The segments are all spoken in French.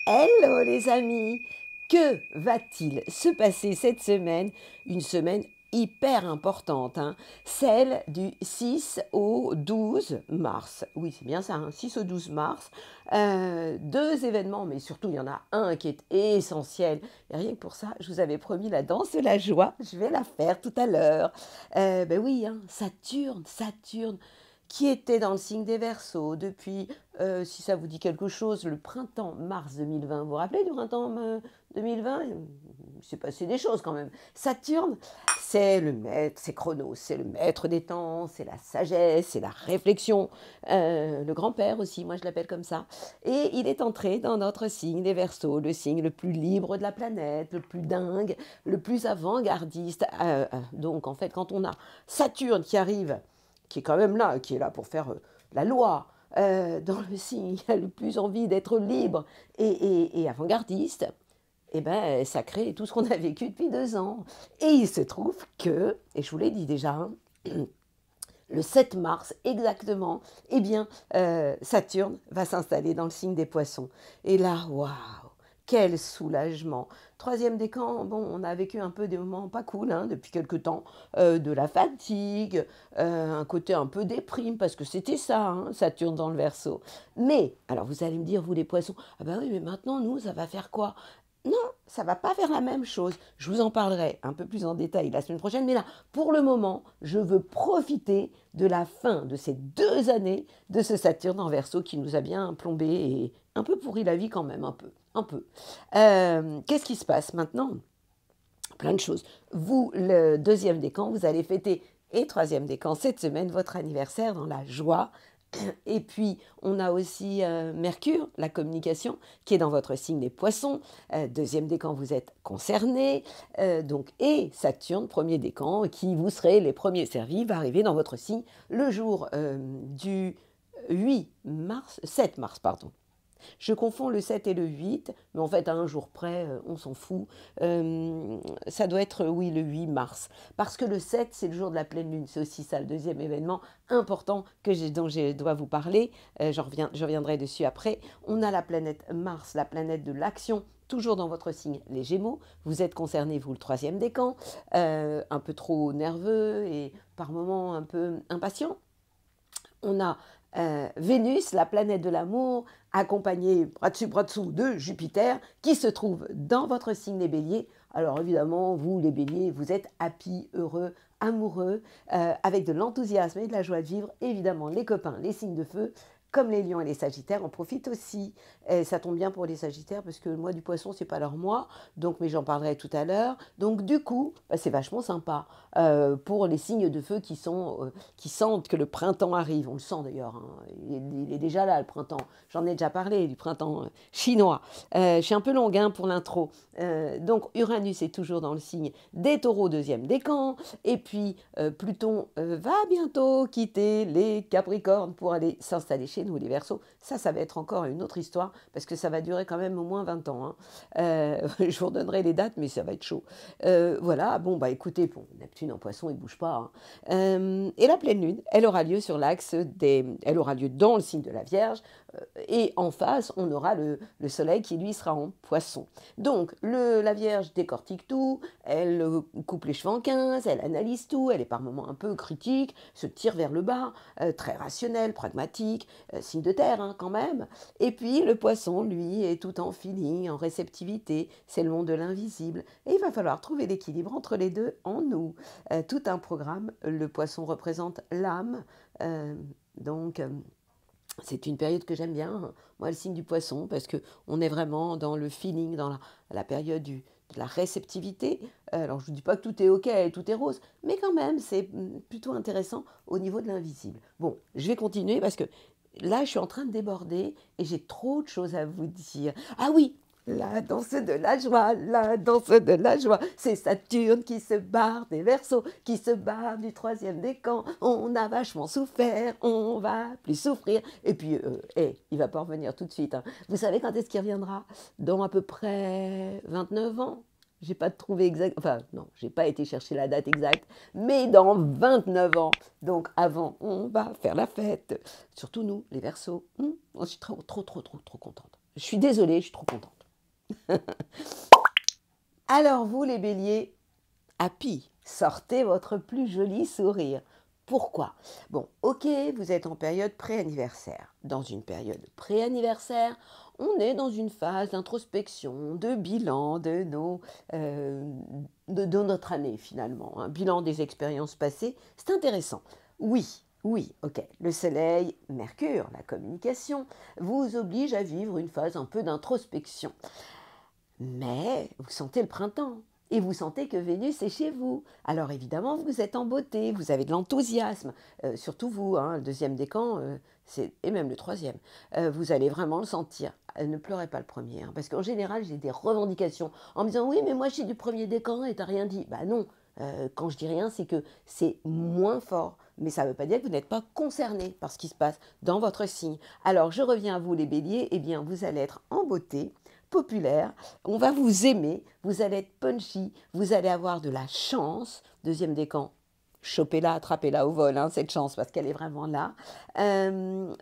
Hello les amis! Que va-t-il se passer cette semaine? Une semaine hyper importante, hein, celle du 6 au 12 mars. Oui, c'est bien ça, hein, 6 au 12 mars. Deux événements, mais surtout il y en a un qui est essentiel. Et rien que pour ça, je vous avais promis la danse de la joie. Je vais la faire tout à l'heure. Ben oui, hein, Saturne, qui était dans le signe des Verseaux depuis, si ça vous dit quelque chose, le printemps mars 2020. Vous vous rappelez du printemps 2020? Il s'est passé des choses quand même. Saturne, c'est le maître, c'est Chronos, c'est le maître des temps, c'est la sagesse, c'est la réflexion, le grand-père aussi, moi je l'appelle comme ça. Et il est entré dans notre signe des Verseaux, le signe le plus libre de la planète, le plus dingue, le plus avant-gardiste. Donc en fait, quand on a Saturne qui arrive, qui est quand même là, qui est là pour faire la loi, dans le signe qui a le plus envie d'être libre et avant-gardiste, eh ben, ça crée tout ce qu'on a vécu depuis 2 ans. Et il se trouve que, et je vous l'ai dit déjà, hein, le 7 mars exactement, eh bien, Saturne va s'installer dans le signe des Poissons. Et là, waouh, quel soulagement! Troisième décan, bon, on a vécu un peu des moments pas cool, hein, depuis quelques temps, de la fatigue, un côté un peu déprime, parce que c'était ça, hein, Saturne dans le Verseau. Mais, alors vous allez me dire, vous les Poissons, ah ben oui, mais maintenant, nous, ça va faire quoi? Non, ça va pas faire la même chose. Je vous en parlerai un peu plus en détail la semaine prochaine, mais là, pour le moment, je veux profiter de la fin de ces 2 années de ce Saturne en Verseau qui nous a bien plombé et un peu pourri la vie quand même, un peu, un peu. Qu'est-ce qui se passe maintenant? Plein de choses. Vous, le deuxième décan, vous allez fêter, et troisième décan, cette semaine, votre anniversaire dans la joie. Et puis, on a aussi Mercure, la communication, qui est dans votre signe des Poissons. Deuxième décan, vous êtes concerné. Donc, et Saturne, premier décan, qui vous serez les premiers servis, va arriver dans votre signe le jour du 8 mars, 7 mars, pardon. Je confonds le 7 et le 8, mais en fait, à un jour près, on s'en fout. Ça doit être, oui, le 8 mars. Parce que le 7, c'est le jour de la pleine lune. C'est aussi ça, le deuxième événement important dont je dois vous parler. Je reviendrai dessus après. On a la planète Mars, la planète de l'action, toujours dans votre signe, les Gémeaux. Vous êtes concerné, vous, le troisième décan, un peu trop nerveux et par moments un peu impatient. On a Vénus, la planète de l'amour, accompagnée bras dessous de Jupiter, qui se trouve dans votre signe des Béliers. Alors évidemment, vous les Béliers, vous êtes happy, heureux, amoureux, avec de l'enthousiasme et de la joie de vivre. Évidemment, les copains, les signes de feu, comme les lions et les sagittaires, en profitent aussi. Et ça tombe bien pour les sagittaires, parce que le mois du poisson, c'est pas leur mois, donc, mais j'en parlerai tout à l'heure. Donc du coup, bah, c'est vachement sympa pour les signes de feu qui sentent que le printemps arrive. On le sent d'ailleurs, hein. Il est déjà là, le printemps. J'en ai déjà parlé, du printemps chinois. Je suis un peu longue, hein, pour l'intro. Donc Uranus est toujours dans le signe des Taureaux, deuxième décan. Et puis Pluton va bientôt quitter les Capricornes pour aller s'installer chez nous, les Verseaux. Ça va être encore une autre histoire, parce que ça va durer quand même au moins 20 ans. Hein. Je vous redonnerai les dates, mais ça va être chaud. Voilà, bon, bah écoutez, bon, Neptune en Poisson, il ne bouge pas. Hein. Et la pleine lune, elle aura lieu sur l'axe elle aura lieu dans le signe de la Vierge, et en face, on aura le Soleil qui, lui, sera en Poisson. Donc, la Vierge décortique tout, elle coupe les cheveux en 15, elle analyse tout, elle est par moments un peu critique, se tire vers le bas, très rationnelle, pragmatique, signe de terre, hein, quand même. Et puis, le Poisson, lui, est tout en feeling, en réceptivité, c'est le monde de l'invisible. Et il va falloir trouver l'équilibre entre les deux en nous. Tout un programme, le Poisson représente l'âme, donc... c'est une période que j'aime bien, moi, le signe du Poisson, parce qu'on est vraiment dans le feeling, dans la période de la réceptivité. Alors, je ne vous dis pas que tout est OK et tout est rose, mais quand même, c'est plutôt intéressant au niveau de l'invisible. Bon, je vais continuer parce que là, je suis en train de déborder et j'ai trop de choses à vous dire. Ah oui, la danse de la joie, la danse de la joie, c'est Saturne qui se barre des Verseaux, qui se barre du troisième décan. On a vachement souffert, on va plus souffrir. Et puis, il va pas revenir tout de suite. Hein. Vous savez quand est-ce qu'il reviendra? Dans à peu près 29 ans. J'ai pas trouvé exact, enfin non, j'ai pas été chercher la date exacte, mais dans 29 ans. Donc avant, on va faire la fête. Surtout nous, les Verseaux. Je suis trop contente. Je suis désolée, je suis trop contente. Alors vous les béliers, happy, sortez votre plus joli sourire. Pourquoi? Bon, ok, vous êtes en période pré-anniversaire. Dans une période pré-anniversaire, on est dans une phase d'introspection, de bilan de notre année finalement. Un bilan des expériences passées, c'est intéressant. Oui, oui, ok. Le soleil, Mercure, la communication, vous oblige à vivre une phase un peu d'introspection. Mais vous sentez le printemps et vous sentez que Vénus est chez vous. Alors évidemment, vous êtes en beauté, vous avez de l'enthousiasme, surtout vous, hein, le deuxième décan, et même le troisième. Vous allez vraiment le sentir. Ne pleurez pas le premier, hein, parce qu'en général, j'ai des revendications en me disant oui, mais moi je suis du premier décan et t'as rien dit. Bah non, quand je dis rien, c'est que c'est moins fort. Mais ça ne veut pas dire que vous n'êtes pas concerné par ce qui se passe dans votre signe. Alors je reviens à vous les béliers, eh bien vous allez être en beauté, populaire, on va vous aimer, vous allez être punchy, vous allez avoir de la chance. Deuxième décan, chopez-la, attrapez-la au vol, hein, cette chance, parce qu'elle est vraiment là.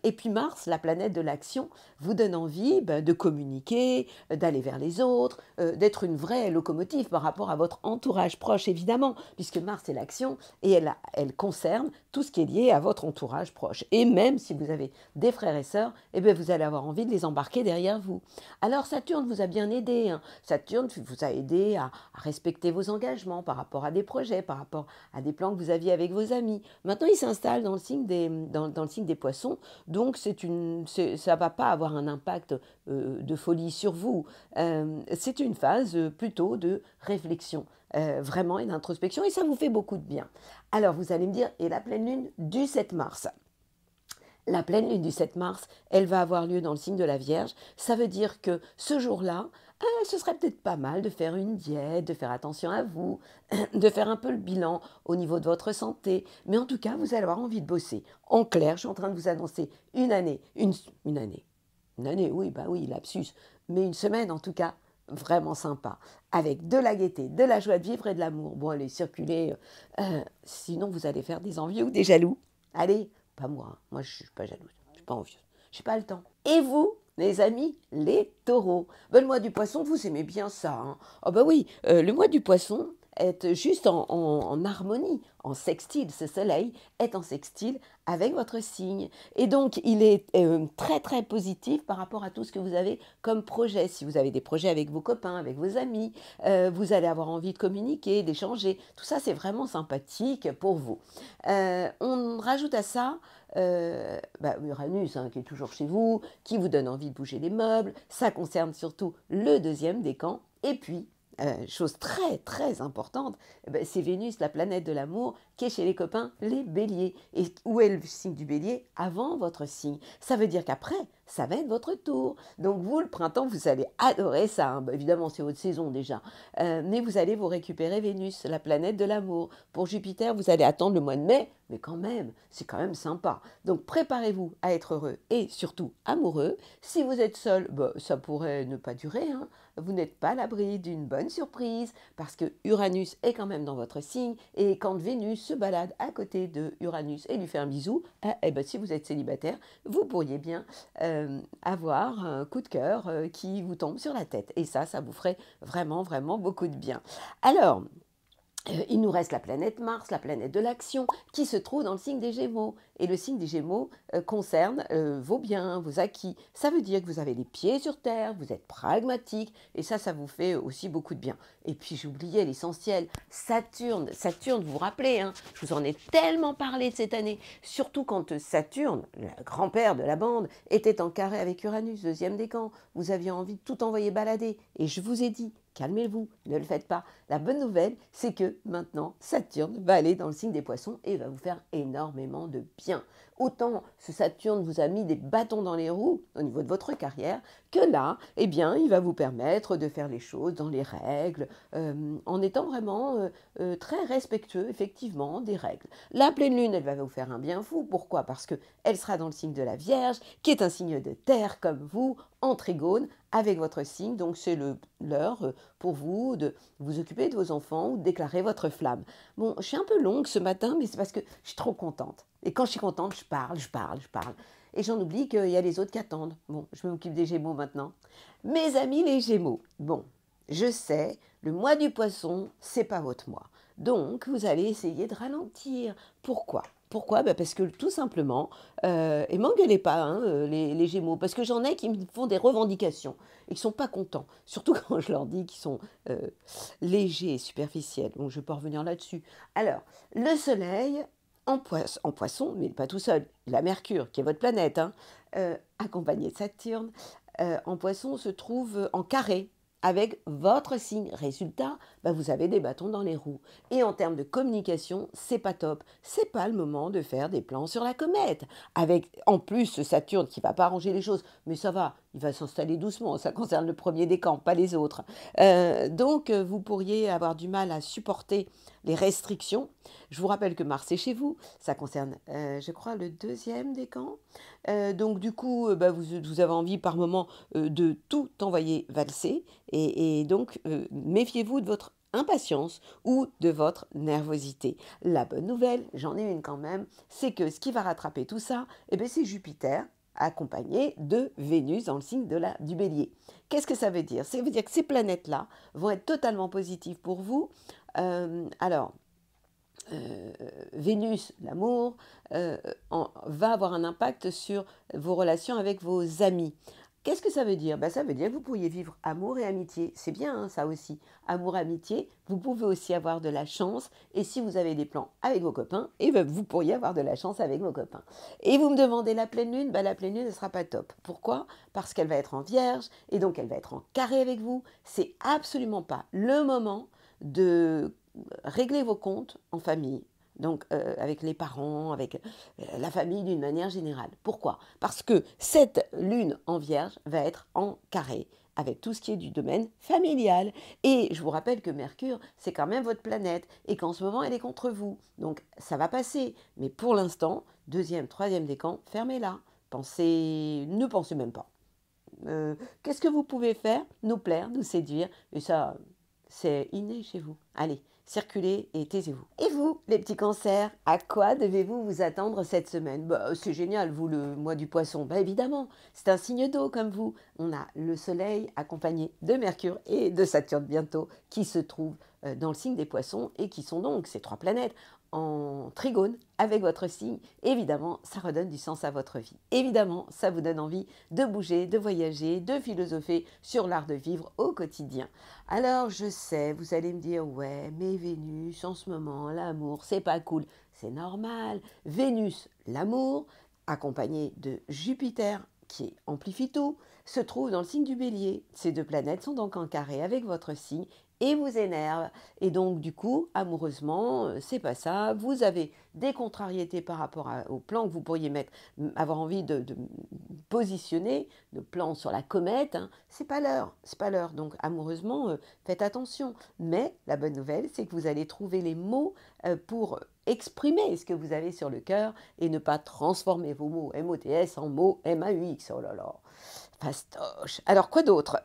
Et puis Mars, la planète de l'action, vous donne envie de communiquer, d'aller vers les autres, d'être une vraie locomotive par rapport à votre entourage proche, évidemment, puisque Mars est l'action et elle concerne tout ce qui est lié à votre entourage proche. Et même si vous avez des frères et sœurs, eh bien, vous allez avoir envie de les embarquer derrière vous. Alors Saturne vous a bien aidé, hein. Saturne vous a aidé à respecter vos engagements par rapport à des projets, par rapport à des plans que vous aviez avec vos amis. Maintenant, il s'installe dans le signe des poissons, donc ça ne va pas avoir un impact de folie sur vous. C'est une phase plutôt de réflexion, vraiment, et d'introspection, et ça vous fait beaucoup de bien. Alors, vous allez me dire, et la pleine lune du 7 mars? La pleine lune du 7 mars, elle va avoir lieu dans le signe de la Vierge. Ça veut dire que ce jour-là, ce serait peut-être pas mal de faire une diète, de faire attention à vous, de faire un peu le bilan au niveau de votre santé. Mais en tout cas, vous allez avoir envie de bosser. En clair, je suis en train de vous annoncer une année, oui, bah oui, lapsus, mais une semaine en tout cas, vraiment sympa, avec de la gaieté, de la joie de vivre et de l'amour. Bon, allez, circuler, sinon vous allez faire des envieux ou des jaloux. Allez, pas moi, hein. Moi je suis pas jalouse, je suis pas envieuse, j'ai pas le temps. Et vous, les amis, les taureaux, le mois du poisson, vous aimez bien ça, hein? Oh bah oui, le mois du poisson est juste en harmonie, en sextile, ce soleil est en sextile avec votre signe. Et donc, il est très très positif par rapport à tout ce que vous avez comme projet. Si vous avez des projets avec vos copains, avec vos amis, vous allez avoir envie de communiquer, d'échanger. Tout ça, c'est vraiment sympathique pour vous. On rajoute à ça Uranus, hein, qui est toujours chez vous, qui vous donne envie de bouger les meubles. Ça concerne surtout le deuxième décan. Et puis, chose très très importante, c'est Vénus, la planète de l'amour, qui est chez les copains, les béliers. Et où est le signe du bélier? Avant votre signe. Ça veut dire qu'après, ça va être votre tour. Donc vous, le printemps, vous allez adorer ça, hein. Évidemment, c'est votre saison déjà. Mais vous allez vous récupérer Vénus, la planète de l'amour. Pour Jupiter, vous allez attendre le mois de mai, mais quand même, c'est quand même sympa. Donc préparez-vous à être heureux et surtout amoureux. Si vous êtes seul, ça pourrait ne pas durer, hein. Vous n'êtes pas à l'abri d'une bonne surprise parce que Uranus est quand même dans votre signe et quand Vénus se balade à côté de Uranus et lui fait un bisou, si vous êtes célibataire, vous pourriez bien avoir un coup de cœur qui vous tombe sur la tête. Et ça vous ferait vraiment, vraiment beaucoup de bien. Alors, il nous reste la planète Mars, la planète de l'action, qui se trouve dans le signe des Gémeaux. Et le signe des Gémeaux concerne vos biens, vos acquis. Ça veut dire que vous avez les pieds sur terre, vous êtes pragmatique, et ça vous fait aussi beaucoup de bien. Et puis j'oubliais l'essentiel, Saturne, vous vous rappelez, hein, je vous en ai tellement parlé de cette année, surtout quand Saturne, le grand-père de la bande, était en carré avec Uranus, deuxième décan. Vous aviez envie de tout envoyer balader, et je vous ai dit, calmez-vous, ne le faites pas. La bonne nouvelle, c'est que maintenant, Saturne va aller dans le signe des poissons et va vous faire énormément de bien. Autant ce Saturne vous a mis des bâtons dans les roues au niveau de votre carrière, que là, eh bien, il va vous permettre de faire les choses dans les règles, en étant vraiment très respectueux, effectivement, des règles. La pleine lune, elle va vous faire un bien fou. Pourquoi? Parce qu'elle sera dans le signe de la Vierge, qui est un signe de terre comme vous, en trigone, avec votre signe. Donc c'est l'heure pour vous de vous occuper de vos enfants ou de déclarer votre flamme. Bon, je suis un peu longue ce matin, mais c'est parce que je suis trop contente. Et quand je suis contente, je parle. et j'en oublie qu'il y a les autres qui attendent. Bon, je m'occupe des Gémeaux maintenant. Mes amis les Gémeaux, bon, je sais, le mois du Poisson, c'est pas votre mois. Donc, vous allez essayer de ralentir. Pourquoi? Pourquoi? Ben parce que tout simplement, et m'engueulez pas, hein, les Gémeaux, parce que j'en ai qui me font des revendications et qui sont pas contents. Surtout quand je leur dis qu'ils sont légers et superficiels. Bon, je ne vais pas revenir là-dessus. Alors, le Soleil en Poisson, mais pas tout seul, la Mercure, qui est votre planète, hein, accompagnée de Saturne, en Poisson se trouve en carré avec votre signe. Résultat, bah vous avez des bâtons dans les roues. Et en termes de communication, c'est pas top. C'est pas le moment de faire des plans sur la comète. Avec en plus ce Saturne qui va pas arranger les choses, mais ça va, il va s'installer doucement. Ça concerne le premier décan, pas les autres. Donc vous pourriez avoir du mal à supporter les restrictions. Je vous rappelle que Mars est chez vous. Ça concerne, je crois, le deuxième décan. Donc du coup, bah, vous avez envie par moment de tout envoyer valser. Et donc, méfiez-vous de votre impatience ou de votre nervosité. La bonne nouvelle, j'en ai une quand même, c'est que ce qui va rattraper tout ça, eh bien, c'est Jupiter accompagné de Vénus dans le signe du Bélier. Qu'est-ce que ça veut dire? Ça veut dire que ces planètes-là vont être totalement positives pour vous. Alors, Vénus, l'amour, va avoir un impact sur vos relations avec vos amis. Qu'est-ce que ça veut dire? Ça veut dire que vous pourriez vivre amour et amitié. C'est bien, hein, ça aussi. Amour, amitié. Vous pouvez aussi avoir de la chance. Et si vous avez des plans avec vos copains, vous pourriez avoir de la chance avec vos copains. Et vous me demandez la pleine lune? La pleine lune ne sera pas top. Pourquoi? Parce qu'elle va être en vierge et donc elle va être en carré avec vous. C'est absolument pas le moment de régler vos comptes en famille. Donc avec les parents, avec la famille d'une manière générale. Pourquoi? Parce que cette lune en vierge va être en carré avec tout ce qui est du domaine familial. Et je vous rappelle que Mercure, c'est quand même votre planète et qu'en ce moment, elle est contre vous. Donc ça va passer. Mais pour l'instant, deuxième, troisième décan, fermez-la. Ne pensez même pas. Qu'est-ce que vous pouvez faire? Nous plaire, nous séduire. Et ça, c'est inné chez vous. Allez, circulez et taisez-vous. Et vous, les petits cancers, à quoi devez-vous vous attendre cette semaine? C'est génial, vous, le mois du Poisson. Évidemment, c'est un signe d'eau comme vous. On a le Soleil accompagné de Mercure et de Saturne bientôt, qui se trouvent dans le signe des Poissons et qui sont donc ces trois planètes en trigone avec votre signe. Évidemment, ça redonne du sens à votre vie. Évidemment, ça vous donne envie de bouger, de voyager, de philosopher sur l'art de vivre au quotidien. Alors, je sais, vous allez me dire, ouais, mais Vénus, en ce moment, l'amour, c'est pas cool. C'est normal. Vénus, l'amour, accompagné de Jupiter, qui amplifie tout, se trouve dans le signe du Bélier. Ces deux planètes sont donc en carré avec votre signe et vous énerve. Et donc, du coup, amoureusement, c'est pas ça. Vous avez des contrariétés par rapport au plan que vous pourriez avoir envie de positionner, le plan sur la comète. Hein. C'est pas l'heure. C'est pas l'heure. Donc, amoureusement, faites attention. Mais la bonne nouvelle, c'est que vous allez trouver les mots pour exprimer ce que vous avez sur le cœur et ne pas transformer vos mots MOTS en mots MAUX. Oh là là. Fastoche. Alors, quoi d'autre?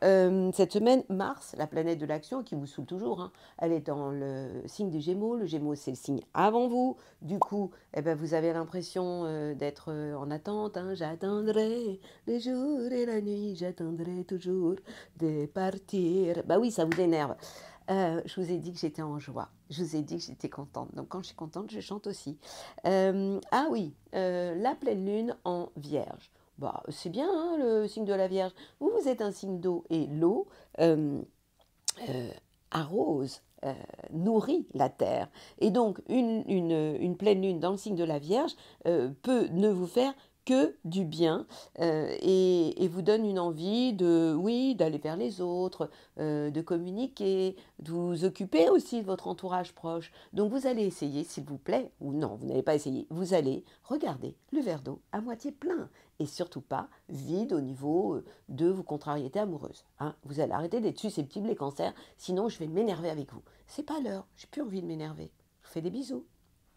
Cette semaine, Mars, la planète de l'action, qui vous saoule toujours, hein, elle est dans le signe des Gémeaux. Le Gémeaux, c'est le signe avant vous. Du coup, vous avez l'impression d'être en attente. Hein. J'attendrai les jours et la nuit, j'attendrai toujours de partir. Oui, ça vous énerve. Je vous ai dit que j'étais en joie. Je vous ai dit que j'étais contente. Donc, quand je suis contente, je chante aussi. La pleine lune en Vierge. C'est bien, hein, le signe de la Vierge. Vous êtes un signe d'eau et l'eau arrose, nourrit la terre. Et donc, une pleine lune dans le signe de la Vierge peut ne vous faire que du bien et vous donne une envie d'aller vers les autres, de communiquer, de vous occuper aussi de votre entourage proche. Donc vous allez essayer, s'il vous plaît, ou non, vous n'allez pas essayer, vous allez regarder le verre d'eau à moitié plein et surtout pas vide au niveau de vos contrariétés amoureuses. Hein. Vous allez arrêter d'être susceptibles les cancers, sinon je vais m'énerver avec vous. C'est pas l'heure, j'ai plus envie de m'énerver. Je vous fais des bisous.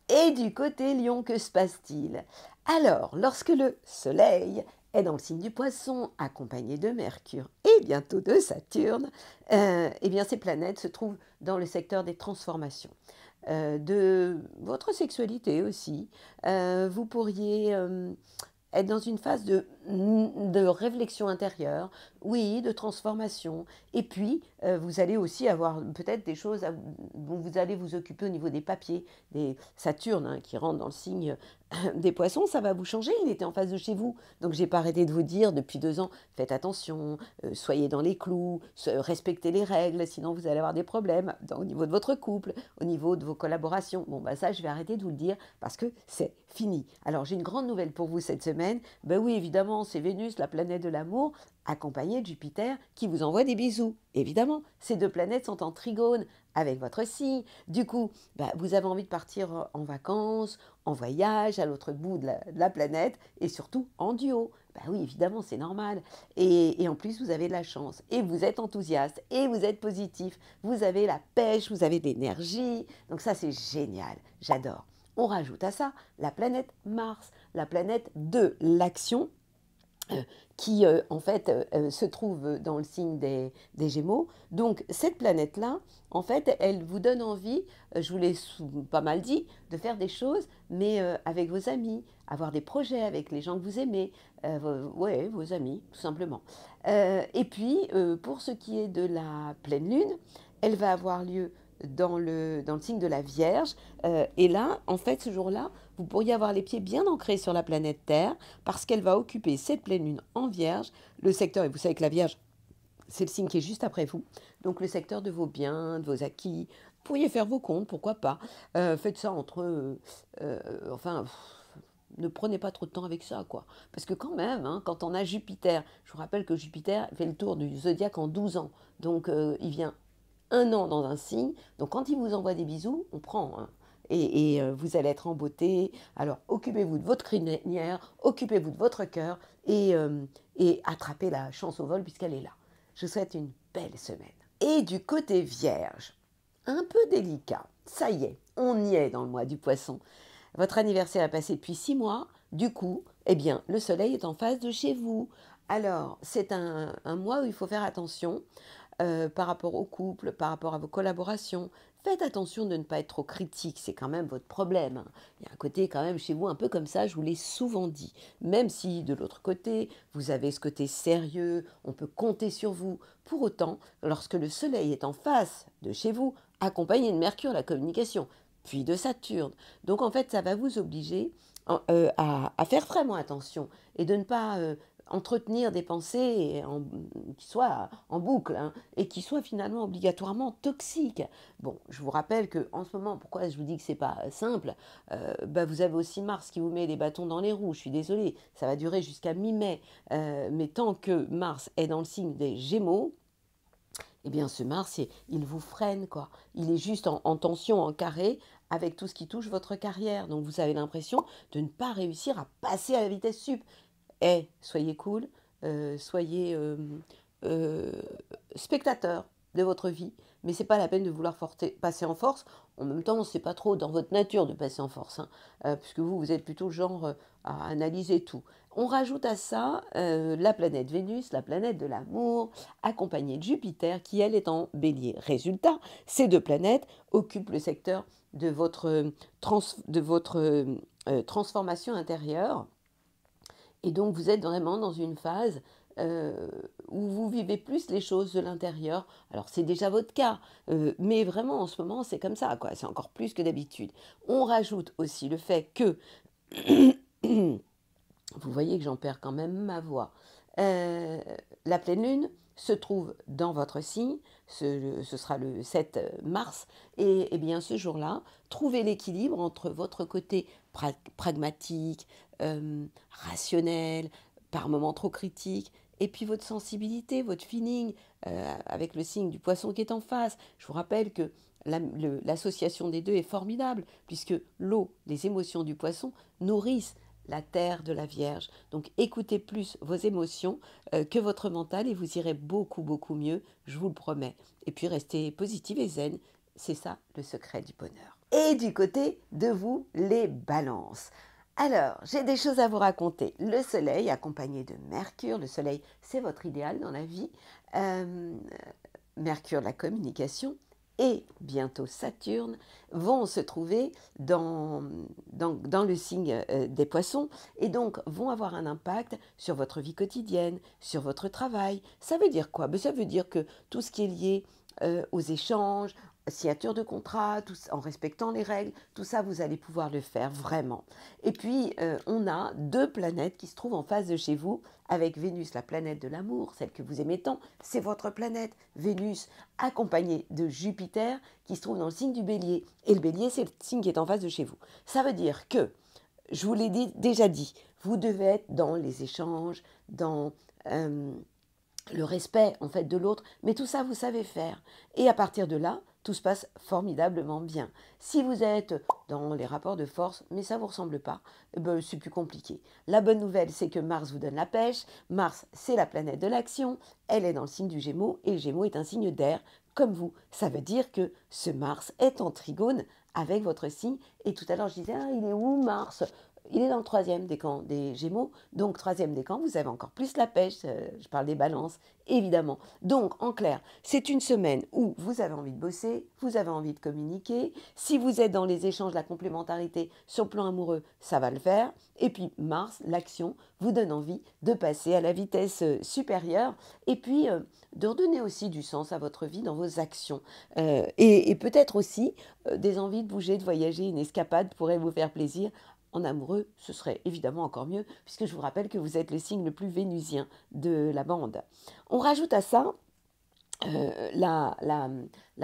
Et du côté Lion, que se passe-t-il? Alors, lorsque le Soleil est dans le signe du Poisson, accompagné de Mercure et bientôt de Saturne, ces planètes se trouvent dans le secteur des transformations. De votre sexualité aussi. Vous pourriez être dans une phase de réflexion intérieure, oui, de transformation. Et puis, vous allez aussi avoir peut-être des choses dont vous allez vous occuper au niveau des papiers, des Saturne hein, qui rentre dans le signe des poissons, ça va vous changer. Il était en face de chez vous. Donc, j'ai pas arrêté de vous dire depuis 2 ans, faites attention, soyez dans les clous, respectez les règles, sinon vous allez avoir des problèmes au niveau de votre couple, au niveau de vos collaborations. Bon, bah ça, je vais arrêter de vous le dire parce que c'est fini. Alors, j'ai une grande nouvelle pour vous cette semaine. Ben oui, évidemment, c'est Vénus, la planète de l'amour, accompagnée de Jupiter qui vous envoie des bisous. Évidemment, ces 2 planètes sont en trigone avec votre signe. Du coup, bah, vous avez envie de partir en vacances, en voyage, à l'autre bout de la planète, et surtout en duo. Bah oui, évidemment, c'est normal. Et en plus, vous avez de la chance. Et vous êtes enthousiaste, et vous êtes positif. Vous avez la pêche, vous avez de l'énergie. Donc ça, c'est génial. J'adore. On rajoute à ça la planète Mars, la planète de l'action, qui en fait se trouve dans le signe des Gémeaux. Donc cette planète-là, en fait, elle vous donne envie, je vous l'ai pas mal dit, de faire des choses, mais avec vos amis, avoir des projets avec les gens que vous aimez, ouais, vos amis, tout simplement. Et puis, pour ce qui est de la pleine lune, elle va avoir lieu dans le signe de la Vierge. Et là, en fait, ce jour-là, vous pourriez avoir les pieds bien ancrés sur la planète Terre parce qu'elle va occuper cette pleine lune en Vierge, le secteur, et vous savez que la Vierge, c'est le signe qui est juste après vous, donc le secteur de vos biens, de vos acquis. Vous pourriez faire vos comptes, pourquoi pas. Faites ça enfin, ne prenez pas trop de temps avec ça, quoi. Parce que quand même, hein, quand on a Jupiter, je vous rappelle que Jupiter fait le tour du zodiaque en 12 ans, donc il vient 1 an dans un signe. Donc quand il vous envoie des bisous, on prend. Hein. Et vous allez être en beauté. Alors occupez-vous de votre crinière, occupez-vous de votre cœur et attrapez la chance au vol puisqu'elle est là. Je vous souhaite une belle semaine. Et du côté Vierge, un peu délicat. Ça y est, on y est dans le mois du Poisson. Votre anniversaire a passé depuis 6 mois. Du coup, eh bien, le soleil est en face de chez vous. Alors, c'est un mois où il faut faire attention. Par rapport au couple, par rapport à vos collaborations. Faites attention de ne pas être trop critique, c'est quand même votre problème. Hein. Il y a un côté quand même chez vous un peu comme ça, je vous l'ai souvent dit. Même si de l'autre côté, vous avez ce côté sérieux, on peut compter sur vous. Pour autant, lorsque le soleil est en face de chez vous, accompagné de Mercure, la communication, puis de Saturne. Donc en fait, ça va vous obliger à faire vraiment attention et de ne pas entretenir des pensées qui soient en boucle hein, et qui soient finalement obligatoirement toxiques. Bon, je vous rappelle que en ce moment, pourquoi je vous dis que c'est pas simple, vous avez aussi Mars qui vous met des bâtons dans les roues. Je suis désolée, ça va durer jusqu'à mi-mai, mais tant que Mars est dans le signe des Gémeaux, eh bien ce Mars, il vous freine, quoi. Il est juste en tension, en carré, avec tout ce qui touche votre carrière. Donc vous avez l'impression de ne pas réussir à passer à la vitesse sup. Soyez cool, soyez spectateur de votre vie, mais c'est pas la peine de vouloir passer en force. En même temps, c'est pas trop dans votre nature de passer en force, hein, puisque vous êtes plutôt le genre à analyser tout. On rajoute à ça la planète Vénus, la planète de l'amour, accompagnée de Jupiter, qui elle est en Bélier. Résultat, ces 2 planètes occupent le secteur de votre transformation intérieure. Et donc, vous êtes vraiment dans une phase où vous vivez plus les choses de l'intérieur. Alors, c'est déjà votre cas, mais vraiment, en ce moment, c'est comme ça, quoi. C'est encore plus que d'habitude. On rajoute aussi le fait que, vous voyez que j'en perds quand même ma voix, la pleine lune se trouve dans votre signe, ce sera le 7 mars, et bien ce jour-là, trouvez l'équilibre entre votre côté pragmatique, rationnel, par moments trop critique, et puis votre sensibilité, votre feeling, avec le signe du Poisson qui est en face. Je vous rappelle que l'association des 2 est formidable, puisque l'eau, les émotions du Poisson, nourrissent la terre de la Vierge. Donc écoutez plus vos émotions que votre mental et vous irez beaucoup, beaucoup mieux, je vous le promets. Et puis restez positive et zen, c'est ça le secret du bonheur. Et du côté de vous, les balances. Alors, j'ai des choses à vous raconter. Le soleil accompagné de Mercure, le soleil c'est votre idéal dans la vie. Mercure, la communication, et bientôt Saturne vont se trouver dans le signe des poissons et donc vont avoir un impact sur votre vie quotidienne, sur votre travail. Ça veut dire quoi? Ça veut dire que tout ce qui est lié aux échanges, signature de contrat, en respectant les règles, tout ça, vous allez pouvoir le faire vraiment. Et puis, on a 2 planètes qui se trouvent en face de chez vous, avec Vénus, la planète de l'amour, celle que vous aimez tant, c'est votre planète, Vénus, accompagnée de Jupiter, qui se trouve dans le signe du Bélier. Et le Bélier, c'est le signe qui est en face de chez vous. Ça veut dire que, je vous l'ai déjà dit, vous devez être dans les échanges, dans le respect en fait de l'autre, mais tout ça vous savez faire. Et à partir de là, tout se passe formidablement bien. Si vous êtes dans les rapports de force, mais ça ne vous ressemble pas, c'est plus compliqué. La bonne nouvelle, c'est que Mars vous donne la pêche. Mars, c'est la planète de l'action. Elle est dans le signe du Gémeaux, et le Gémeaux est un signe d'air, comme vous. Ça veut dire que ce Mars est en trigone avec votre signe. Et tout à l'heure, je disais, il est où Mars? Il est dans le 3e décan des Gémeaux, donc 3e décan, vous avez encore plus la pêche, je parle des balances, évidemment. Donc, en clair, c'est une semaine où vous avez envie de bosser, vous avez envie de communiquer. Si vous êtes dans les échanges, la complémentarité sur le plan amoureux, ça va le faire. Et puis, Mars, l'action, vous donne envie de passer à la vitesse supérieure et puis de redonner aussi du sens à votre vie dans vos actions. Et peut-être aussi des envies de bouger, de voyager, une escapade pourrait vous faire plaisir. En amoureux, ce serait évidemment encore mieux, puisque je vous rappelle que vous êtes le signe le plus vénusien de la bande. On rajoute à ça la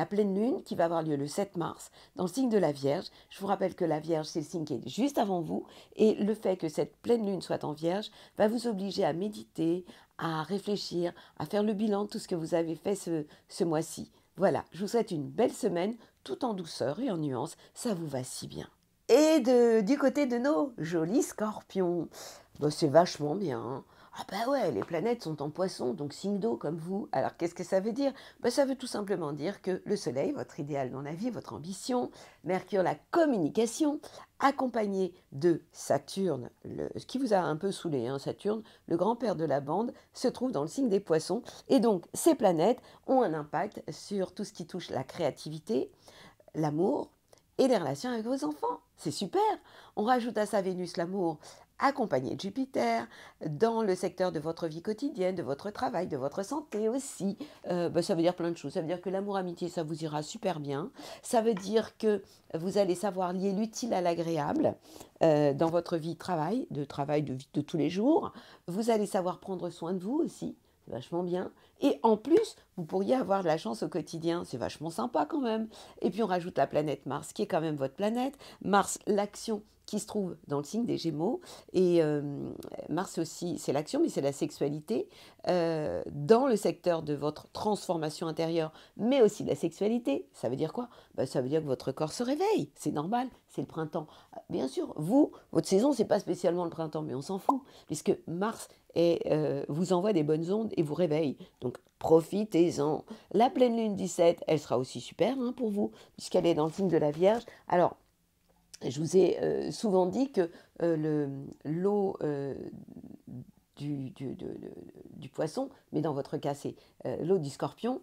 pleine lune qui va avoir lieu le 7 mars dans le signe de la Vierge. Je vous rappelle que la Vierge, c'est le signe qui est juste avant vous, et le fait que cette pleine lune soit en Vierge va vous obliger à méditer, à réfléchir, à faire le bilan de tout ce que vous avez fait ce mois-ci. Voilà, je vous souhaite une belle semaine, tout en douceur et en nuance, ça vous va si bien. Et du côté de nos jolis scorpions, c'est vachement bien. Hein. Ah bah ouais, les planètes sont en poisson, donc signe d'eau comme vous. Alors qu'est-ce que ça veut dire? Ça veut tout simplement dire que le soleil, votre idéal dans la vie, votre ambition, Mercure, la communication, accompagné de Saturne, ce qui vous a un peu saoulé, hein, Saturne, le grand-père de la bande, se trouve dans le signe des poissons. Et donc ces planètes ont un impact sur tout ce qui touche la créativité, l'amour, et les relations avec vos enfants. C'est super. On rajoute à ça Vénus, l'amour, accompagné de Jupiter, dans le secteur de votre vie quotidienne, de votre travail, de votre santé aussi. Ça veut dire plein de choses. Ça veut dire que l'amour-amitié, ça vous ira super bien. Ça veut dire que vous allez savoir lier l'utile à l'agréable dans votre vie de vie de tous les jours. Vous allez savoir prendre soin de vous aussi. C'est vachement bien. Et en plus, vous pourriez avoir de la chance au quotidien. C'est vachement sympa quand même. Et puis on rajoute la planète Mars, qui est quand même votre planète. Mars, l'action qui se trouve dans le signe des Gémeaux. Et Mars aussi, c'est l'action, mais c'est la sexualité dans le secteur de votre transformation intérieure, mais aussi de la sexualité. Ça veut dire quoi? Ça veut dire que votre corps se réveille. C'est normal, c'est le printemps. Bien sûr, votre saison, c'est pas spécialement le printemps, mais on s'en fout, puisque Mars vous envoie des bonnes ondes et vous réveille. Donc, profitez-en. La pleine lune 17, elle sera aussi super pour vous, puisqu'elle est dans le signe de la Vierge. Alors, je vous ai souvent dit que l'eau du poisson, mais dans votre cas, c'est l'eau du scorpion,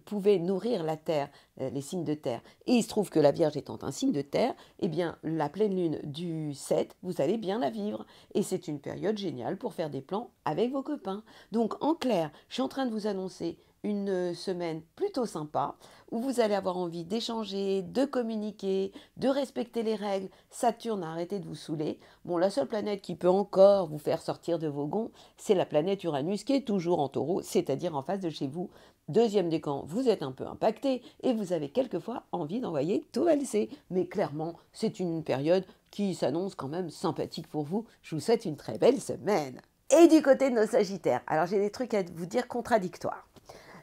pouvait nourrir la terre, les signes de terre. Et il se trouve que la Vierge étant un signe de terre, eh bien, la pleine lune du 7, vous allez bien la vivre. Et c'est une période géniale pour faire des plans avec vos copains. Donc, en clair, je suis en train de vous annoncer une semaine plutôt sympa, où vous allez avoir envie d'échanger, de communiquer, de respecter les règles. Saturne a arrêté de vous saouler. Bon, la seule planète qui peut encore vous faire sortir de vos gonds, c'est la planète Uranus, qui est toujours en taureau, c'est-à-dire en face de chez vous. 2e décan, vous êtes un peu impacté et vous avez quelquefois envie d'envoyer tout valser. Mais clairement, c'est une période qui s'annonce quand même sympathique pour vous. Je vous souhaite une très belle semaine. Et du côté de nos Sagittaires, alors j'ai des trucs à vous dire contradictoires.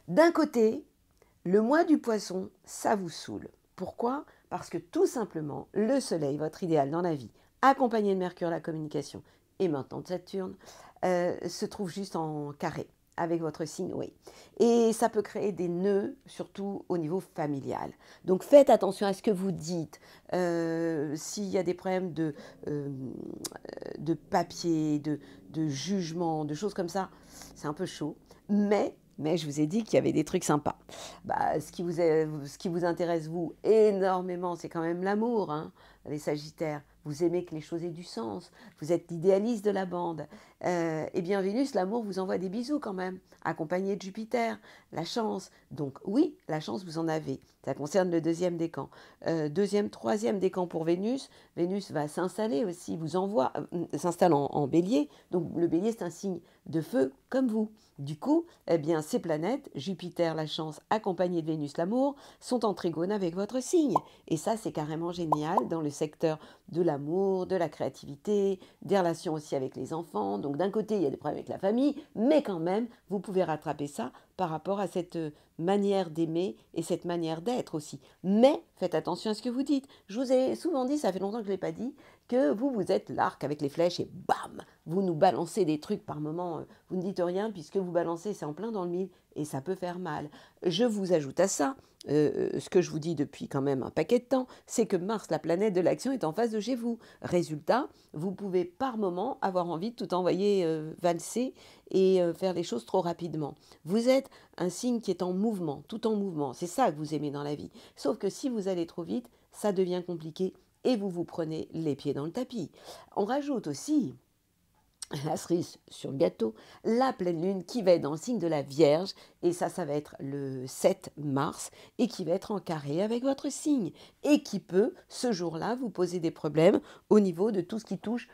D'un côté, le mois du poisson, ça vous saoule. Pourquoi? Parce que tout simplement, le soleil, votre idéal dans la vie, accompagné de Mercure, la communication, et maintenant de Saturne, se trouve juste en carré avec votre signe, oui. Et ça peut créer des nœuds, surtout au niveau familial. Donc faites attention à ce que vous dites. S'il y a des problèmes de papier, de jugement, de choses comme ça, c'est un peu chaud. Mais mais je vous ai dit qu'il y avait des trucs sympas. Bah, ce qui vous intéresse, vous, énormément, c'est quand même l'amour, hein, les Sagittaires. Vous aimez que les choses aient du sens. Vous êtes l'idéaliste de la bande. Eh bien, Vénus, l'amour vous envoie des bisous quand même, accompagné de Jupiter, la chance. Donc oui, la chance, vous en avez. Ça concerne le deuxième décan. Troisième décan pour Vénus. Vénus va s'installer aussi, s'installe en bélier. Donc le bélier, c'est un signe de feu comme vous. Du coup, eh bien, ces planètes, Jupiter, la chance, accompagné de Vénus, l'amour, sont en trigone avec votre signe. Et ça, c'est carrément génial dans le secteur de l'amour, de la créativité, des relations aussi avec les enfants. Donc d'un côté, il y a des problèmes avec la famille, mais quand même, vous pouvez rattraper ça par rapport à cette manière d'aimer et cette manière d'être aussi. Mais faites attention à ce que vous dites. Je vous ai souvent dit, ça fait longtemps que je ne l'ai pas dit, que vous êtes l'arc avec les flèches et bam, vous nous balancez des trucs par moment. Vous ne dites rien puisque vous balancez, c'est en plein dans le mille et ça peut faire mal. Je vous ajoute à ça, ce que je vous dis depuis quand même un paquet de temps, c'est que Mars, la planète de l'action, est en face de chez vous. Résultat, vous pouvez par moment avoir envie de tout envoyer valser et faire les choses trop rapidement. Vous êtes un signe qui est en mouvement, tout en mouvement. C'est ça que vous aimez dans la vie. Sauf que si vous allez trop vite, ça devient compliqué et vous vous prenez les pieds dans le tapis. On rajoute aussi la cerise sur le gâteau, la pleine lune qui va être dans le signe de la Vierge, et ça va être le 7 mars, et qui va être en carré avec votre signe, et qui peut, ce jour-là, vous poser des problèmes au niveau de tout ce qui touche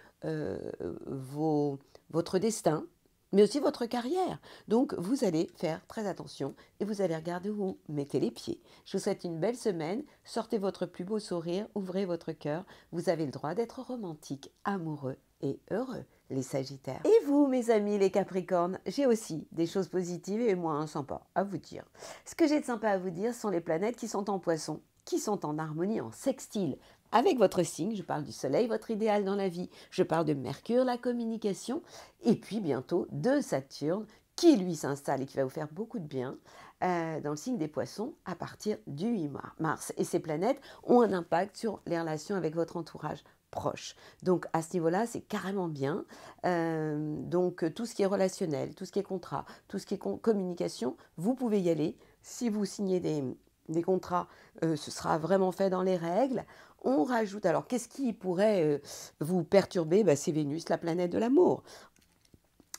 votre destin, mais aussi votre carrière. Donc, vous allez faire très attention, et vous allez regarder où vous mettez les pieds. Je vous souhaite une belle semaine, sortez votre plus beau sourire, ouvrez votre cœur, vous avez le droit d'être romantique, amoureux et heureux, les Sagittaires. Et vous, mes amis, les Capricornes, j'ai aussi des choses positives et moins sympas à vous dire. Ce que j'ai de sympa à vous dire sont les planètes qui sont en Poisson, qui sont en harmonie, en sextile avec votre signe. Je parle du Soleil, votre idéal dans la vie. Je parle de Mercure, la communication. Et puis bientôt de Saturne, qui lui s'installe et qui va vous faire beaucoup de bien dans le signe des Poissons à partir du 8 mars. Et ces planètes ont un impact sur les relations avec votre entourage proche. Donc à ce niveau-là, c'est carrément bien. Donc tout ce qui est relationnel, tout ce qui est contrat, tout ce qui est communication, vous pouvez y aller. Si vous signez des contrats, ce sera vraiment fait dans les règles. On rajoute, alors qu'est-ce qui pourrait vous perturber? C'est Vénus, la planète de l'amour.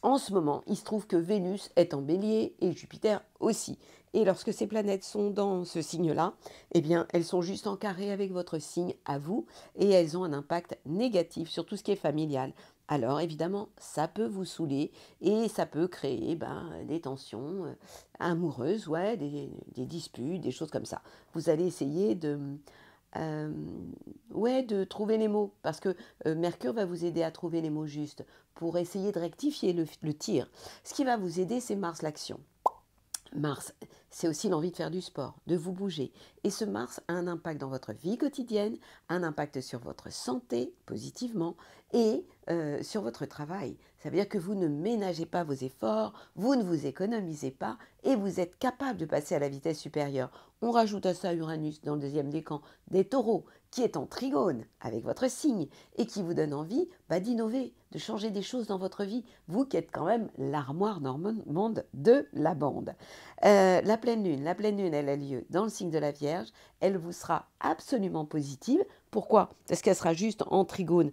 En ce moment, il se trouve que Vénus est en bélier et Jupiter aussi. Et lorsque ces planètes sont dans ce signe-là, eh bien, elles sont juste en carré avec votre signe à vous et elles ont un impact négatif sur tout ce qui est familial. Alors, évidemment, ça peut vous saouler et ça peut créer des tensions amoureuses, ouais, des disputes, des choses comme ça. Vous allez essayer de trouver les mots, parce que Mercure va vous aider à trouver les mots justes pour essayer de rectifier le tir. Ce qui va vous aider, c'est Mars l'action. Mars, c'est aussi l'envie de faire du sport, de vous bouger. Et ce Mars a un impact dans votre vie quotidienne, un impact sur votre santé, positivement, et sur votre travail. Ça veut dire que vous ne ménagez pas vos efforts, vous ne vous économisez pas, et vous êtes capable de passer à la vitesse supérieure. On rajoute à ça Uranus dans le deuxième décan des Taureaux, qui est en trigone avec votre signe, et qui vous donne envie d'innover, de changer des choses dans votre vie, vous qui êtes quand même l'armoire normande de la bande. La pleine lune, elle a lieu dans le signe de la Vierge, elle vous sera absolument positive. Pourquoi? Parce qu'elle sera juste en trigone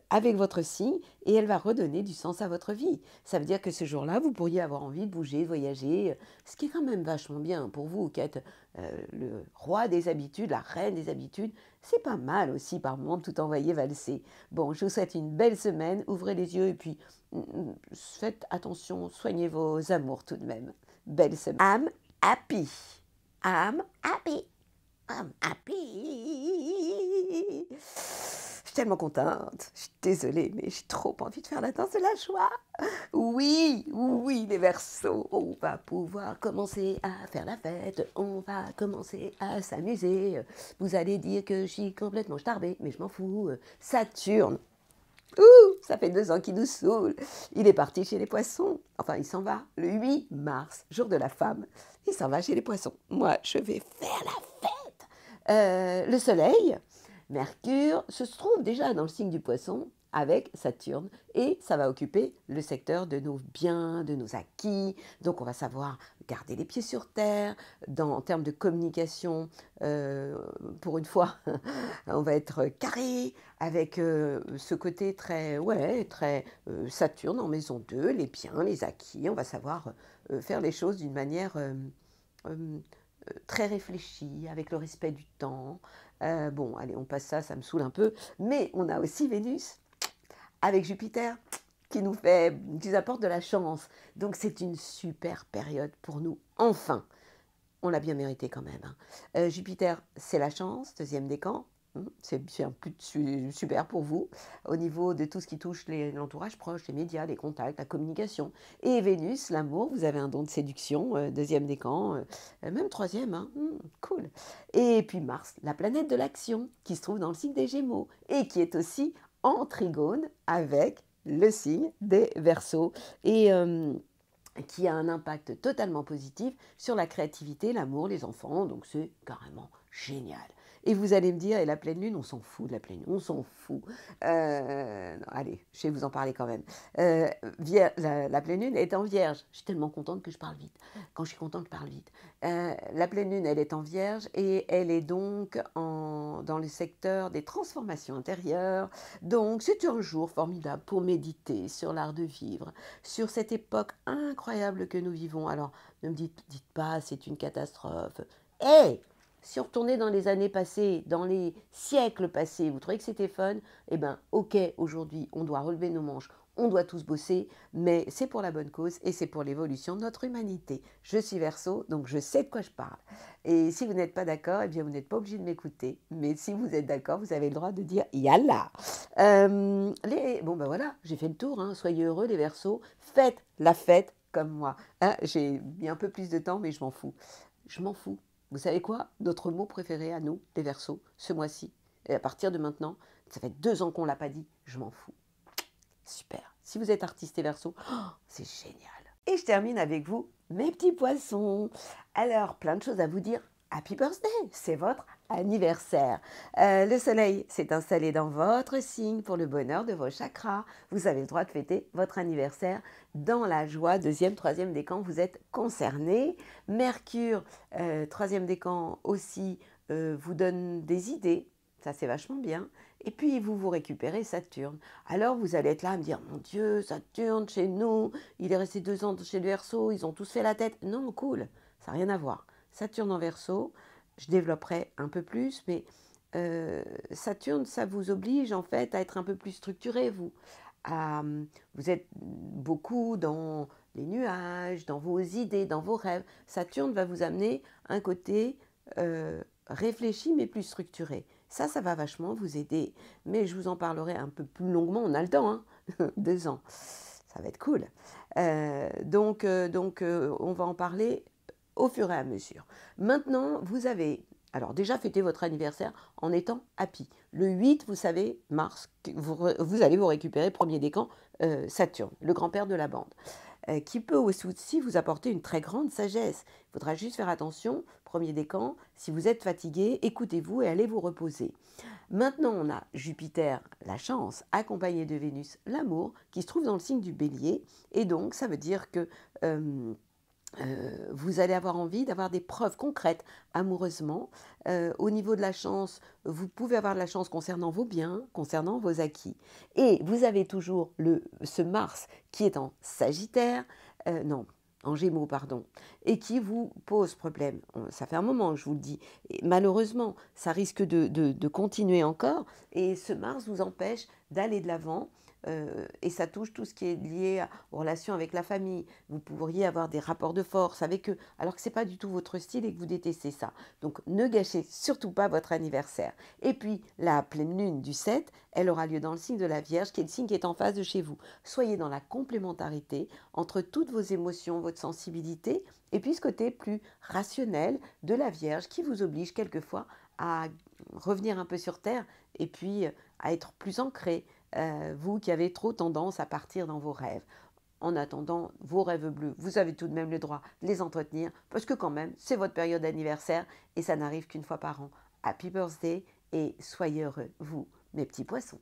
avec votre signe et elle va redonner du sens à votre vie. Ça veut dire que ce jour-là, vous pourriez avoir envie de bouger, de voyager, ce qui est quand même vachement bien pour vous qui êtes le roi des habitudes, la reine des habitudes. C'est pas mal aussi par moment de tout envoyer valser. Bon, je vous souhaite une belle semaine, ouvrez les yeux et puis faites attention, soignez vos amours tout de même. Belle semaine. I'm happy. I'm happy. I'm happy. Je suis tellement contente. Je suis désolée, mais j'ai trop envie de faire la danse de la joie. Oui, oui, les Verseaux. On va pouvoir commencer à faire la fête. On va commencer à s'amuser. Vous allez dire que je suis complètement starbée, mais je m'en fous. Saturne. Ça fait 2 ans qu'il nous saoule. Il est parti chez les Poissons. Enfin, il s'en va le 8 mars, jour de la femme. Il s'en va chez les Poissons. Moi, je vais faire la fête. Le Soleil, Mercure, se trouve déjà dans le signe du Poisson. avec Saturne et ça va occuper le secteur de nos biens, de nos acquis. Donc on va savoir garder les pieds sur terre. En termes de communication, pour une fois, on va être carré avec ce côté très, ouais, très Saturne en maison 2, les biens, les acquis. On va savoir faire les choses d'une manière euh, très réfléchie, avec le respect du temps. Bon, allez, on passe ça, ça me saoule un peu. Mais on a aussi Vénus avec Jupiter qui nous apporte de la chance. Donc c'est une super période pour nous, enfin. On l'a bien mérité quand même. Hein. Jupiter, c'est la chance, deuxième décan. C'est un plus super pour vous au niveau de tout ce qui touche l'entourage proche, les médias, les contacts, la communication. Et Vénus, l'amour, vous avez un don de séduction, deuxième décan, même troisième, hein, cool. Et puis Mars, la planète de l'action, qui se trouve dans le signe des Gémeaux et qui est aussi en trigone avec le signe des Verseaux. Et qui a un impact totalement positif sur la créativité, l'amour, les enfants, donc c'est carrément génial. Et vous allez me dire, et la pleine lune, on s'en fout de la pleine lune, on s'en fout. Non, allez, je vais vous en parler quand même. La pleine lune est en vierge. Je suis tellement contente que je parle vite. Quand je suis contente, je parle vite. La pleine lune, elle est en vierge et elle est donc dans le secteur des transformations intérieures. Donc c'est un jour formidable pour méditer sur l'art de vivre, sur cette époque incroyable que nous vivons. Alors ne me dites pas, c'est une catastrophe. Hé, si on retournait dans les années passées, dans les siècles passés, vous trouvez que c'était fun? Eh bien, ok, aujourd'hui, on doit relever nos manches, on doit tous bosser, mais c'est pour la bonne cause et c'est pour l'évolution de notre humanité. Je suis Verseau, donc je sais de quoi je parle. Et si vous n'êtes pas d'accord, eh bien, vous n'êtes pas obligé de m'écouter. Mais si vous êtes d'accord, vous avez le droit de dire Yalla. Bon, ben voilà, j'ai fait le tour. Hein. Soyez heureux, les Verseaux. Faites la fête comme moi. Hein, j'ai mis un peu plus de temps, mais je m'en fous. Je m'en fous. Vous savez quoi? Notre mot préféré à nous, les Verseaux, ce mois-ci, et à partir de maintenant, ça fait 2 ans qu'on ne l'a pas dit, je m'en fous. Super. Si vous êtes artiste et Verseau, c'est génial. Et je termine avec vous, mes petits poissons. Alors, plein de choses à vous dire. Happy birthday, c'est votre anniversaire. Le soleil s'est installé dans votre signe pour le bonheur de vos chakras. Vous avez le droit de fêter votre anniversaire dans la joie. Deuxième, troisième décan, vous êtes concernés. Mercure, troisième décan aussi, vous donne des idées. Ça, c'est vachement bien. Et puis, vous récupérez Saturne. Alors, vous allez être là à me dire, mon Dieu, Saturne, chez nous, il est resté 2 ans chez le Verseau, ils ont tous fait la tête. Non, cool, ça n'a rien à voir. Saturne en Verseau, je développerai un peu plus, mais Saturne, ça vous oblige en fait à être un peu plus structuré, vous. Vous êtes beaucoup dans les nuages, dans vos idées, dans vos rêves. Saturne va vous amener un côté réfléchi mais plus structuré. Ça va vachement vous aider. Mais je vous en parlerai un peu plus longuement. On a le temps, hein. 2 ans. Ça va être cool. Donc, on va en parler au fur et à mesure. Maintenant, vous avez, alors déjà fêté votre anniversaire en étant happy. Le 8, vous savez, mars, vous allez vous récupérer, premier décan, Saturne, le grand-père de la bande, qui peut aussi vous apporter une très grande sagesse. Il faudra juste faire attention, premier décan, si vous êtes fatigué, écoutez-vous et allez vous reposer. Maintenant, on a Jupiter, la chance, accompagné de Vénus, l'amour, qui se trouve dans le signe du Bélier. Et donc, ça veut dire que vous allez avoir envie d'avoir des preuves concrètes amoureusement. Au niveau de la chance, vous pouvez avoir de la chance concernant vos biens, concernant vos acquis. Et vous avez toujours ce Mars qui est en Sagittaire, non, en Gémeaux, pardon, et qui vous pose problème. Ça fait un moment que je vous le dis. Et malheureusement, ça risque de continuer encore. Et ce Mars vous empêche d'aller de l'avant. Et ça touche tout ce qui est lié aux relations avec la famille. Vous pourriez avoir des rapports de force avec eux, alors que ce n'est pas du tout votre style et que vous détestez ça. Donc ne gâchez surtout pas votre anniversaire. Et puis la pleine lune du 7, elle aura lieu dans le signe de la Vierge, qui est le signe qui est en face de chez vous. Soyez dans la complémentarité entre toutes vos émotions, votre sensibilité, et puis ce côté plus rationnel de la Vierge qui vous oblige quelquefois à revenir un peu sur Terre et puis à être plus ancré. Vous qui avez trop tendance à partir dans vos rêves. En attendant, vos rêves bleus, vous avez tout de même le droit de les entretenir, parce que quand même, c'est votre période d'anniversaire, et ça n'arrive qu'une fois par an. Happy birthday, et soyez heureux, vous, mes petits poissons.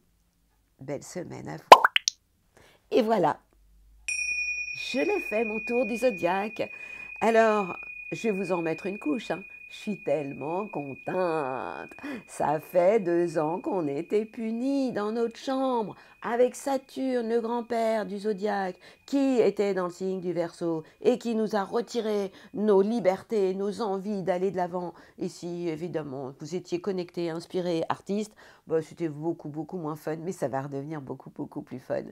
belle semaine à vous. Et voilà, je l'ai fait mon tour du zodiaque. Alors, je vais vous en mettre une couche, hein. Je suis tellement contente. Ça fait 2 ans qu'on était punis dans notre chambre avec Saturne, le grand-père du zodiaque, qui était dans le signe du Verseau et qui nous a retiré nos libertés, nos envies d'aller de l'avant. Et si, évidemment, vous étiez connecté, inspiré, artiste, bah, c'était beaucoup, beaucoup moins fun, mais ça va redevenir beaucoup, beaucoup plus fun.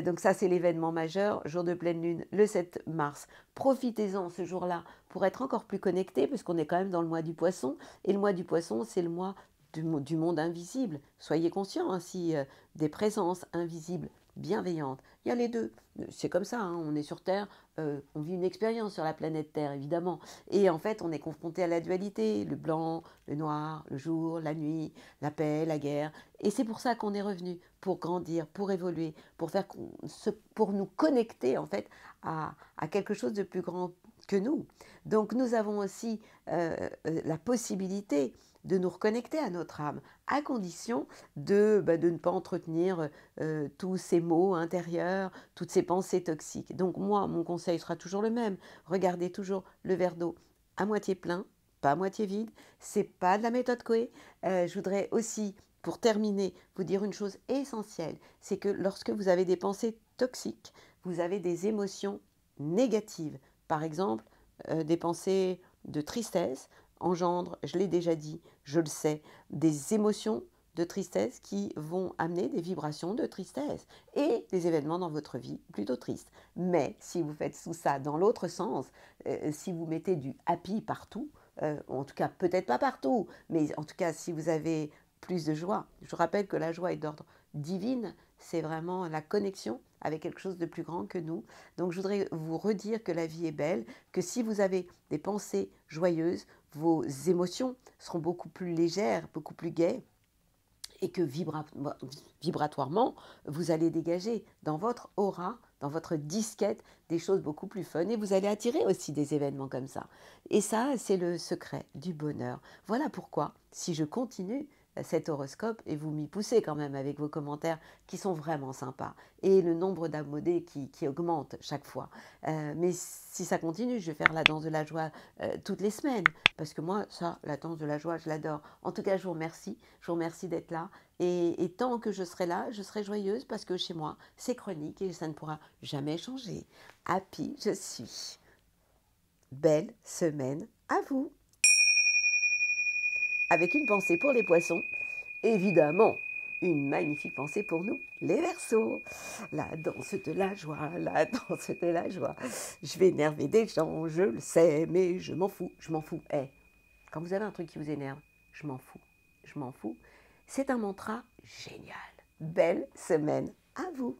Donc ça, c'est l'événement majeur, jour de pleine lune, le 7 mars. Profitez-en ce jour-là pour être encore plus connecté, parce qu'on est quand même dans le mois du poisson. Et le mois du poisson, c'est le mois du monde invisible. Soyez conscients ainsi des présences invisibles bienveillantes. Il y a les deux. C'est comme ça, hein, on est sur Terre, on vit une expérience sur la planète Terre, évidemment. Et en fait, on est confronté à la dualité, le blanc, le noir, le jour, la nuit, la paix, la guerre. Et c'est pour ça qu'on est revenu, pour grandir, pour évoluer, pour nous connecter en fait à quelque chose de plus grand que nous. Donc nous avons aussi la possibilité de nous reconnecter à notre âme, à condition de ne pas entretenir tous ces maux intérieurs, toutes ces pensées toxiques. Donc moi, mon conseil sera toujours le même. Regardez toujours le verre d'eau à moitié plein, pas à moitié vide. C'est pas de la méthode Coué. Je voudrais aussi, pour terminer, vous dire une chose essentielle. C'est que lorsque vous avez des pensées toxiques, vous avez des émotions négatives. Par exemple, des pensées de tristesse engendrent, je l'ai déjà dit, je le sais, des émotions de tristesse qui vont amener des vibrations de tristesse et des événements dans votre vie plutôt tristes. Mais si vous faites tout ça dans l'autre sens, si vous mettez du happy partout, en tout cas peut-être pas partout, mais en tout cas si vous avez plus de joie, je rappelle que la joie est d'ordre divine, c'est vraiment la connexion avec quelque chose de plus grand que nous. Donc je voudrais vous redire que la vie est belle, que si vous avez des pensées joyeuses, vos émotions seront beaucoup plus légères, beaucoup plus gaies, et que vibratoirement, vous allez dégager dans votre aura, dans votre disquette, des choses beaucoup plus fun, et vous allez attirer aussi des événements comme ça. Et ça, c'est le secret du bonheur. Voilà pourquoi, si je continue cet horoscope, et vous m'y poussez quand même avec vos commentaires qui sont vraiment sympas, et le nombre d'abonnés qui augmente chaque fois. Mais si ça continue, je vais faire la danse de la joie toutes les semaines, parce que moi, ça, la danse de la joie, je l'adore. En tout cas, je vous remercie d'être là, et tant que je serai là, je serai joyeuse, parce que chez moi, c'est chronique, et ça ne pourra jamais changer. Happy, je suis. Belle semaine à vous! Avec une pensée pour les poissons, évidemment, une magnifique pensée pour nous, les Verseaux. La danse de la joie, la danse de la joie. Je vais énerver des gens, je le sais, mais je m'en fous, je m'en fous. Quand vous avez un truc qui vous énerve, je m'en fous, je m'en fous. C'est un mantra génial. Belle semaine à vous!